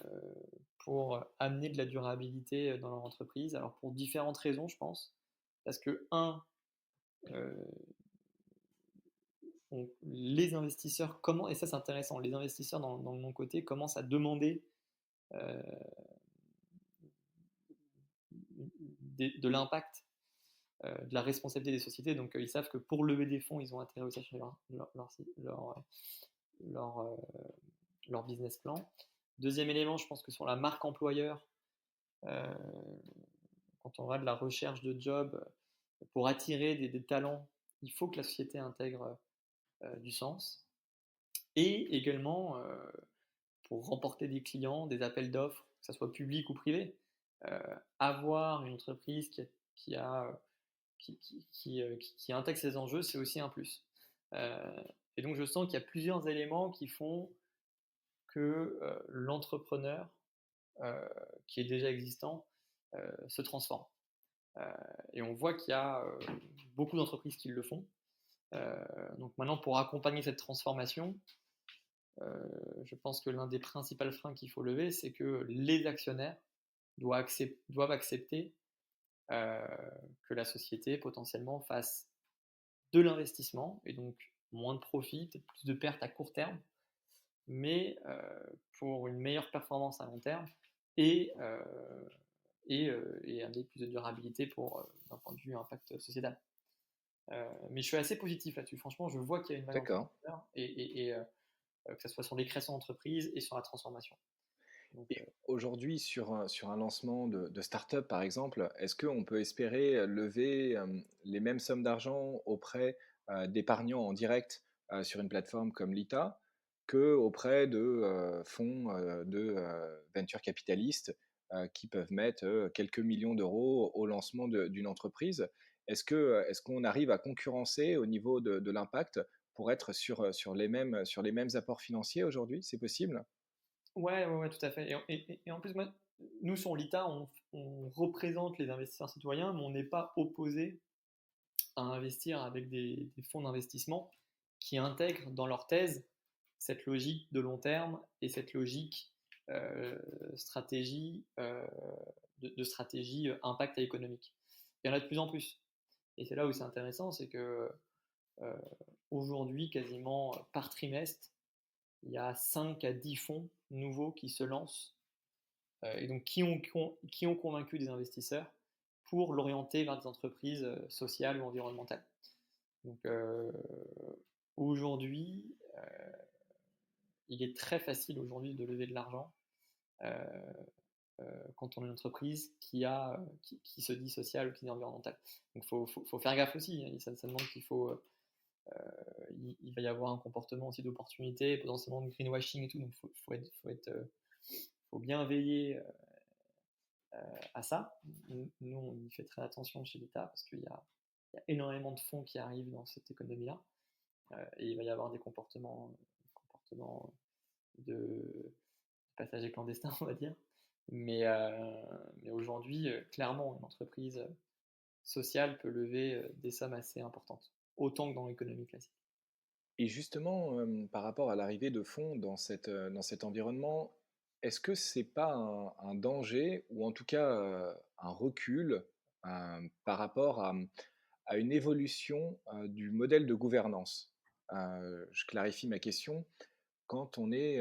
pour amener de la durabilité dans leur entreprise. Alors pour différentes raisons, je pense. Parce que, euh, les investisseurs, et ça c'est intéressant, les investisseurs dans le non-côté commencent à demander euh, de l'impact, de la responsabilité des sociétés. Donc ils savent que pour lever des fonds, ils ont intérêt aussi à changer leur, euh, leur business plan. Deuxième élément, je pense que sur la marque employeur, euh, quand on va de la recherche de job, pour attirer des talents, il faut que la société intègre du sens. Et également, pour remporter des clients, des appels d'offres, que ce soit public ou privé, avoir une entreprise qui, a, qui intègre ces enjeux, c'est aussi un plus. Et donc je sens qu'il y a plusieurs éléments qui font que l'entrepreneur qui est déjà existant se transforme. Et on voit qu'il y a beaucoup d'entreprises qui le font. Donc maintenant, pour accompagner cette transformation, je pense que l'un des principaux freins qu'il faut lever, c'est que les actionnaires doivent accepter que la société potentiellement fasse de l'investissement et donc moins de profit, peut-être plus de pertes à court terme, mais pour une meilleure performance à long terme et, et amener plus de durabilité d'un point de vue impact sociétal. Mais je suis assez positif là-dessus. Franchement, je vois qu'il y a une vague D'accord. d'entrepreneurs que ce soit sur les créations d'entreprises et sur la transformation. Donc, Et aujourd'hui, sur un lancement de start-up, par exemple, est-ce qu'on peut espérer lever les mêmes sommes d'argent auprès d'épargnants en direct sur une plateforme comme Lita qu'auprès de fonds de venture capitalistes qui peuvent mettre quelques millions d'euros au lancement d'une entreprise? Est-ce qu'on arrive à concurrencer au niveau de l'impact pour être sur sur les mêmes apports financiers aujourd'hui? C'est possible? ouais, tout à fait. Et en plus, moi, nous, sur l'ITA, on représente les investisseurs citoyens, mais on n'est pas opposé à investir avec des fonds d'investissement qui intègrent dans leur thèse cette logique de long terme et cette logique euh, stratégie, de stratégie impact et économique. Il y en a de plus en plus. Et c'est là où c'est intéressant, c'est que euh, aujourd'hui, quasiment par trimestre, il y a 5 à 10 fonds nouveaux qui se lancent et donc qui ont convaincu des investisseurs pour l'orienter vers des entreprises sociales ou environnementales. Donc aujourd'hui, il est très facile aujourd'hui de lever de l'argent euh, quand on est une entreprise qui se dit sociale ou qui est environnementale. Donc faut faire gaffe aussi. Hein. Ça demande qu'il faut il va y avoir un comportement aussi d'opportunité, potentiellement de greenwashing et tout. Donc faut bien veiller à ça. Nous, on y fait très attention chez l'État parce il y a énormément de fonds qui arrivent dans cette économie-là. Et il va y avoir des comportements de passagers clandestins, on va dire. Mais aujourd'hui, clairement, une entreprise sociale peut lever des sommes assez importantes, autant que dans l'économie classique. Et justement, par rapport à l'arrivée de fonds dans cet environnement, est-ce que c'est pas un danger ou en tout cas un recul par rapport à une évolution du modèle de gouvernance? Je clarifie ma question. Quand on est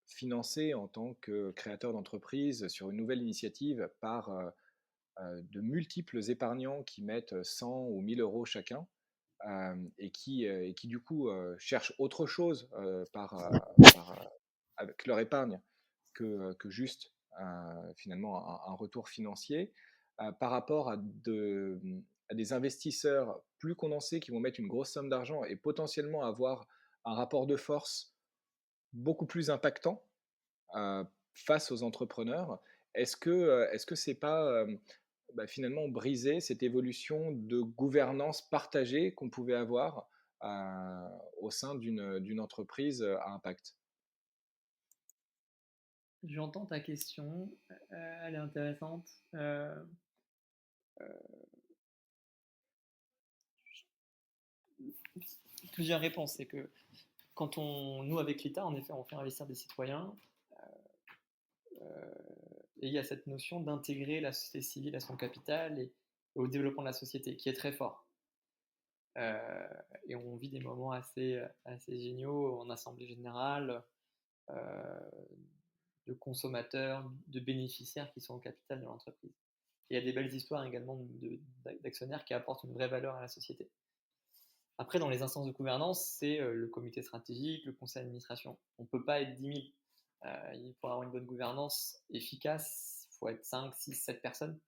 financé en tant que créateur d'entreprise sur une nouvelle initiative par de multiples épargnants qui mettent 100 ou 1000 euros chacun, et qui du coup cherchent autre chose avec leur épargne que juste finalement un retour financier par rapport à des investisseurs plus condensés qui vont mettre une grosse somme d'argent et potentiellement avoir un rapport de force beaucoup plus impactant face aux entrepreneurs. Est-ce que c'est pas, finalement briser cette évolution de gouvernance partagée qu'on pouvait avoir, au sein d'une entreprise, à impact? J'entends ta question, elle est intéressante. Plusieurs réponses. C'est que nous, avec l'État, en effet, on fait investir des citoyens, et il y a cette notion d'intégrer la société civile à son capital et au développement de la société, qui est très fort. Euh, et on vit des moments assez géniaux en assemblée générale, euh, de consommateurs, de bénéficiaires qui sont au capital de l'entreprise. Et il y a des belles histoires également d'actionnaires qui apportent une vraie valeur à la société. Après, dans les instances de gouvernance, c'est le comité stratégique, le conseil d'administration. On ne peut pas être 10 000. Pour avoir une bonne gouvernance efficace, il faut être 5, 6, 7 personnes.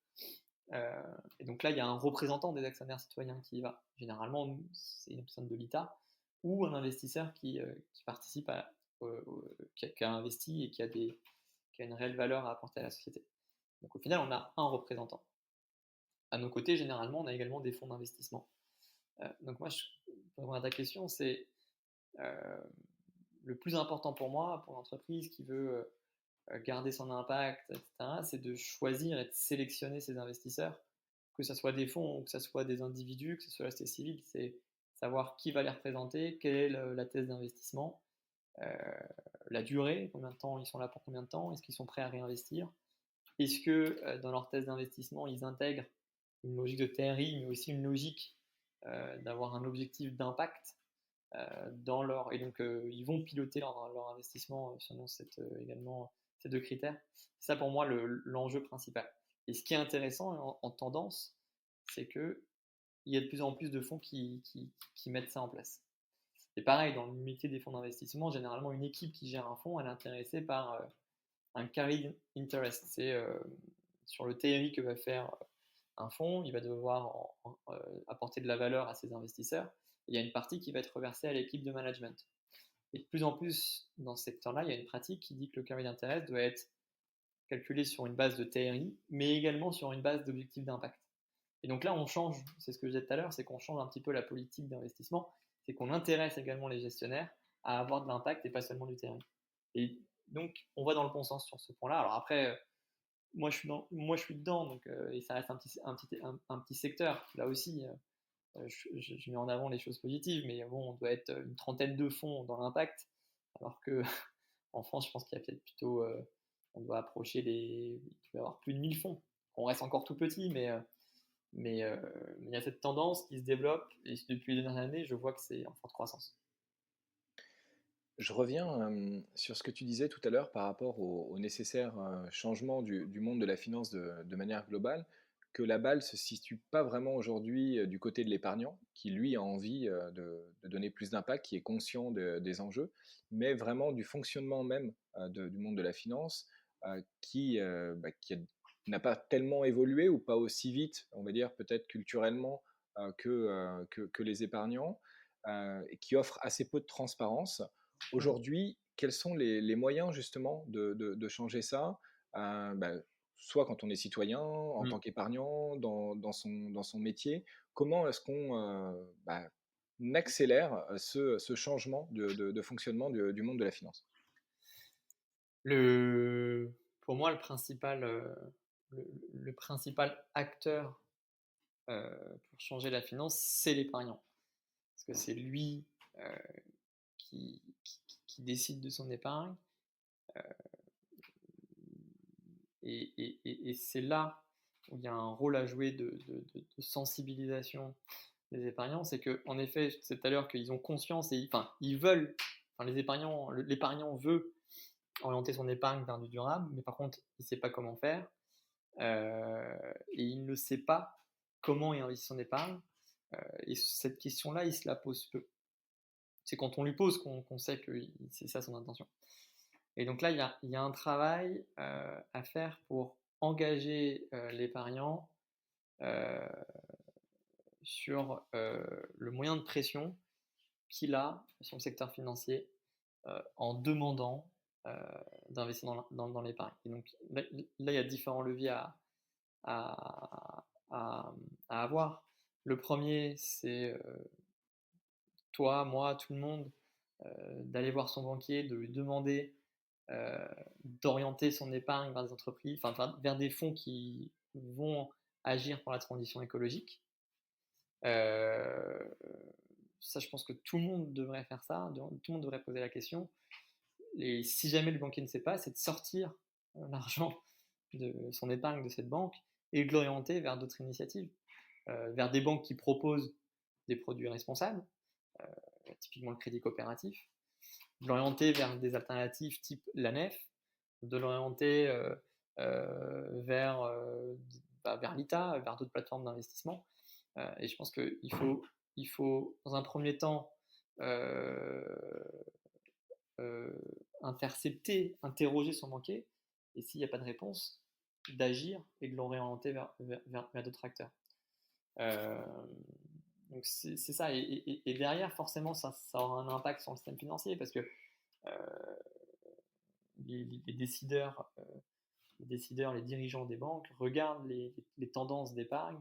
Et donc là, il y a un représentant des actionnaires citoyens qui y va. Généralement, c'est une personne de l'État ou un investisseur qui participe qui a investi et qui a une réelle valeur à apporter à la société. Donc au final, on a un représentant. À nos côtés, généralement, on a également des fonds d'investissement. Donc moi, pour répondre à ta question, c'est euh, le plus important pour moi, pour l'entreprise qui veut garder son impact, etc., c'est de choisir et de sélectionner ses investisseurs, que ce soit des fonds ou que ce soit des individus, que ce soit la société civile, c'est savoir qui va les représenter, quelle est la thèse d'investissement, euh, la durée, combien de temps ils sont là pour combien de temps, est-ce qu'ils sont prêts à réinvestir, est-ce que dans leur thèse d'investissement, ils intègrent une logique de TRI, mais aussi une logique d'avoir un objectif d'impact dans leur... Et donc, ils vont piloter leur investissement selon également ces deux critères. C'est ça pour moi l'enjeu principal. Et ce qui est intéressant en tendance, c'est qu'il y a de plus en plus de fonds qui mettent ça en place. Et pareil, dans le métier des fonds d'investissement, généralement, une équipe qui gère un fonds, elle est intéressée par un carried interest. C'est sur le TRI que va faire un fonds, il va devoir apporter de la valeur à ses investisseurs. Il y a une partie qui va être reversée à l'équipe de management. Et de plus en plus, dans ce secteur-là, il y a une pratique qui dit que le carry d'intérêt doit être calculé sur une base de TRI, mais également sur une base d'objectifs d'impact. Et donc là, on change, c'est ce que je disais tout à l'heure, c'est qu'on change un petit peu la politique d'investissement, c'est qu'on intéresse également les gestionnaires à avoir de l'impact et pas seulement du TRI. Et donc, on va dans le bon sens sur ce point-là. Alors après, moi, je suis dedans, donc, et ça reste un petit secteur. Là aussi, je mets en avant les choses positives, mais bon, on doit être une trentaine de fonds dans l'impact, alors que en France, je pense qu'il y a peut-être plutôt, on doit approcher il doit y avoir plus de 1000 fonds. On reste encore tout petit, mais il y a cette tendance qui se développe, et depuis les dernières années, je vois que c'est en forte croissance. Je reviens, sur ce que tu disais tout à l'heure par rapport au nécessaire, changement du monde de la finance de manière globale, que la balle se situe pas vraiment aujourd'hui, du côté de l'épargnant, qui lui a envie, de donner plus d'impact, qui est conscient des enjeux, mais vraiment du fonctionnement même, du monde de la finance, n'a pas tellement évolué ou pas aussi vite, on va dire peut-être culturellement, que les épargnants, et qui offre assez peu de transparence. Aujourd'hui, quels sont les moyens justement de changer ça? Soit quand on est citoyen, en Mm. tant qu'épargnant, dans son métier, comment est-ce qu'on accélère ce changement de fonctionnement du monde de la finance? Pour moi, le, le principal acteur pour changer la finance, c'est l'épargnant. Parce que c'est lui euh, qui décide de son épargne. Et c'est là où il y a un rôle à jouer de sensibilisation des épargnants. C'est qu'en effet, je disais tout à l'heure qu'ils ont conscience et enfin, ils veulent, enfin, l'épargnant veut orienter son épargne vers du durable, mais par contre, il ne sait pas comment faire. Et il ne sait pas comment il investit son épargne. Et cette question-là, il se la pose peu. C'est quand on lui pose qu'on sait que c'est ça son intention. Et donc là, il y a un travail à faire pour engager l'épargnant euh, sur le moyen de pression qu'il a sur le secteur financier en demandant d'investir dans l'épargne. Et donc là, il y a différents leviers à, à avoir. Le premier, c'est toi, moi, tout le monde, d'aller voir son banquier, de lui demander euh, d'orienter son épargne vers des entreprises, enfin vers des fonds qui vont agir pour la transition écologique. Euh, Ça, je pense que tout le monde devrait faire ça, tout le monde devrait poser la question. Et si jamais le banquier ne sait pas, c'est de sortir l'argent de son épargne de cette banque et de l'orienter vers d'autres initiatives, vers des banques qui proposent des produits responsables, euh, typiquement le crédit coopératif, de l'orienter vers des alternatives type la nef, de l'orienter vers l'ITA, vers d'autres plateformes d'investissement. Et je pense il faut, dans un premier temps, euh, euh, interroger son banquier, et s'il n'y a pas de réponse, d'agir et de l'orienter vers d'autres acteurs. Euh, donc c'est ça, et derrière, forcément, ça aura un impact sur le système financier, parce que euh, les décideurs, les dirigeants des banques regardent les tendances d'épargne,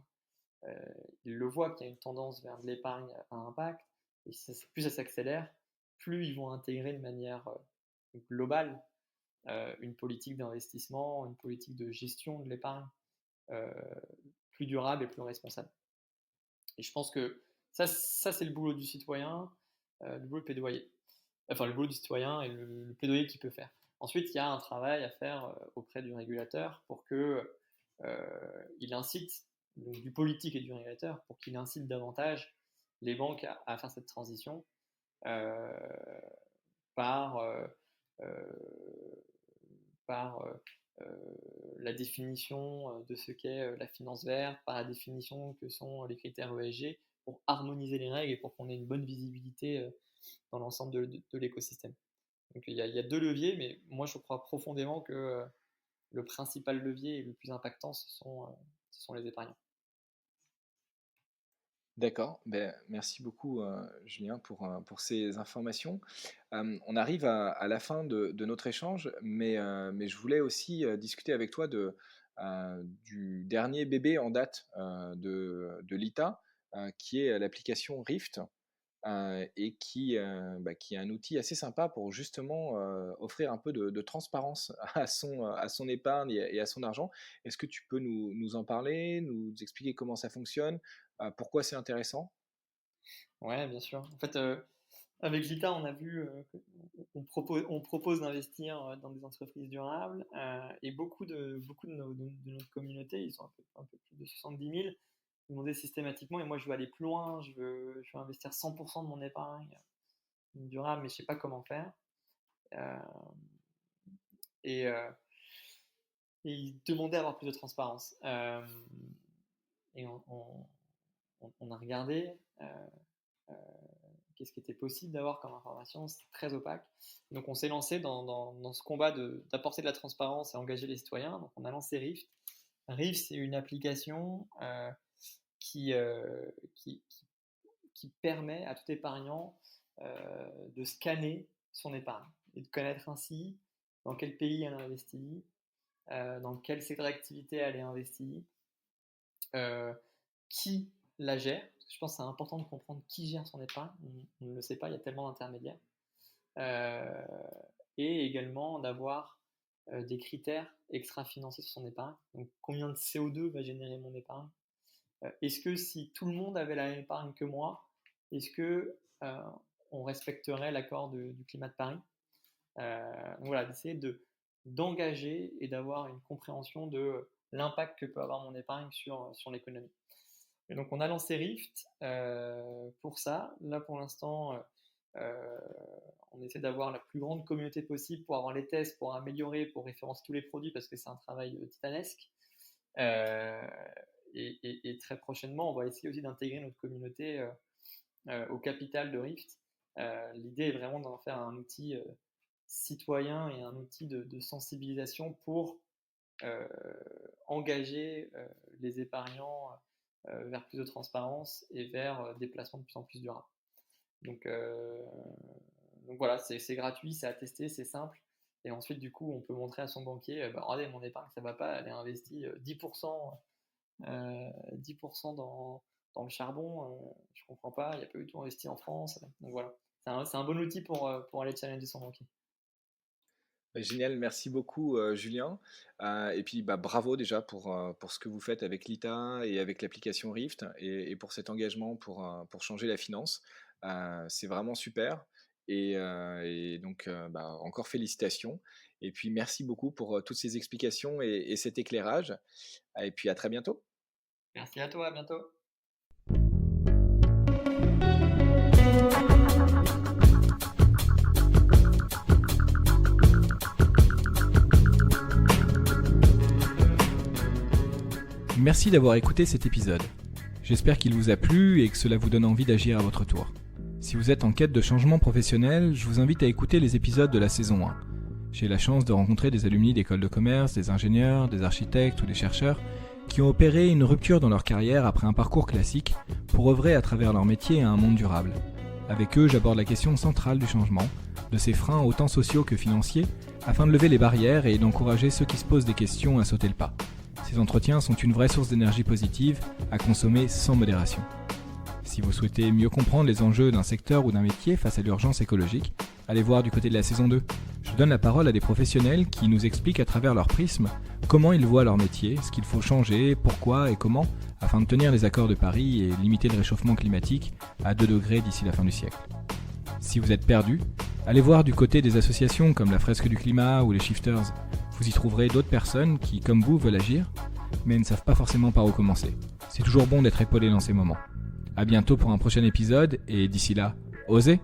euh, ils le voient qu'il y a une tendance vers de l'épargne à impact, et plus ça s'accélère, plus ils vont intégrer de manière globale une politique d'investissement, une politique de gestion de l'épargne euh, plus durable et plus responsable. Et je pense que ça c'est le boulot du citoyen, le boulot de plaidoyer. Enfin, le boulot du citoyen et le plaidoyer qu'il peut faire. Ensuite, il y a un travail à faire auprès du régulateur pour que il incite, donc du politique et du régulateur, pour qu'il incite davantage les banques à faire cette transition euh, par, euh, euh, par la définition de ce qu'est la finance verte, par la définition que sont les critères ESG, pour harmoniser les règles et pour qu'on ait une bonne visibilité dans l'ensemble de l'écosystème. Donc il y a deux leviers, mais moi je crois profondément que le principal levier et le plus impactant, ce sont les épargnants. D'accord, ben, merci beaucoup Julien pour ces informations. On arrive à la fin de notre échange, mais je voulais aussi discuter avec toi du dernier bébé en date de l'ITA, qui est l'application Rift, et qui est un outil assez sympa pour justement offrir un peu de transparence à son épargne et à son argent. Est-ce que tu peux nous en parler, nous expliquer comment ça fonctionne, pourquoi c'est intéressant? Ouais, bien sûr. En fait, avec Vita, on a vu on propose d'investir dans des entreprises durables et beaucoup de notre communauté, ils sont un peu plus de 70 000, demandaient systématiquement, et moi je veux aller plus loin, je veux investir 100% de mon épargne durable, mais je sais pas comment faire. Euh, et, euh, et ils demandaient à avoir plus de transparence. Et on a regardé euh, qu'est-ce qui était possible d'avoir comme information, c'est très opaque. Donc on s'est lancé dans ce combat d'apporter de la transparence et engager les citoyens. Donc on a lancé Rift. Rift, c'est une application qui, euh, qui, qui, qui permet à tout épargnant de scanner son épargne et de connaître ainsi dans quel pays elle investit, dans quel secteur d'activité elle est investie, euh, qui la gère. Je pense que c'est important de comprendre qui gère son épargne. On ne le sait pas, il y a tellement d'intermédiaires. Euh, et également d'avoir des critères extra-financiers sur son épargne. Donc combien de CO2 va générer mon épargne? Est-ce que si tout le monde avait la même épargne que moi, est-ce que on respecterait l'accord du climat de Paris? Donc voilà, d'essayer d'engager et d'avoir une compréhension de l'impact que peut avoir mon épargne sur l'économie. Et donc on a lancé Rift pour ça. Là pour l'instant, euh, on essaie d'avoir la plus grande communauté possible pour avoir les tests, pour améliorer, pour référencer tous les produits parce que c'est un travail titanesque. Euh, et très prochainement, on va essayer aussi d'intégrer notre communauté au capital de Rift. L'idée est vraiment d'en faire un outil citoyen et un outil de sensibilisation pour euh, engager les épargnants vers plus de transparence et vers des placements de plus en plus durables. Donc, euh, donc voilà, c'est gratuit, c'est à tester, c'est simple. Et ensuite, du coup, on peut montrer à son banquier, bah, regardez, mon épargne, ça va pas, elle est investie 10%, 10% dans le charbon, je comprends pas, il n'y a pas du tout investi en France. Donc voilà, c'est un bon outil pour aller challenger son banquier. Génial, merci beaucoup Julien. Et puis bah, bravo déjà pour ce que vous faites avec l'ITA et avec l'application Rift et pour cet engagement pour changer la finance. C'est vraiment super. Et donc bah, encore félicitations. Et puis merci beaucoup pour toutes ces explications et cet éclairage. Et puis à très bientôt. Merci à toi, à bientôt. Merci d'avoir écouté cet épisode. J'espère qu'il vous a plu et que cela vous donne envie d'agir à votre tour. Si vous êtes en quête de changement professionnel, je vous invite à écouter les épisodes de la saison 1. J'ai la chance de rencontrer des alumni d'écoles de commerce, des ingénieurs, des architectes ou des chercheurs qui ont opéré une rupture dans leur carrière après un parcours classique pour œuvrer à travers leur métier à un monde durable. Avec eux, j'aborde la question centrale du changement, de ses freins autant sociaux que financiers, afin de lever les barrières et d'encourager ceux qui se posent des questions à sauter le pas. Ces entretiens sont une vraie source d'énergie positive à consommer sans modération. Si vous souhaitez mieux comprendre les enjeux d'un secteur ou d'un métier face à l'urgence écologique, allez voir du côté de la saison 2. Je donne la parole à des professionnels qui nous expliquent à travers leur prisme comment ils voient leur métier, ce qu'il faut changer, pourquoi et comment, afin de tenir les accords de Paris et limiter le réchauffement climatique à 2 degrés d'ici la fin du siècle. Si vous êtes perdu, allez voir du côté des associations comme la Fresque du Climat ou les Shifters. Vous y trouverez d'autres personnes qui, comme vous, veulent agir, mais ne savent pas forcément par où commencer. C'est toujours bon d'être épaulé dans ces moments. À bientôt pour un prochain épisode, et d'ici là, osez!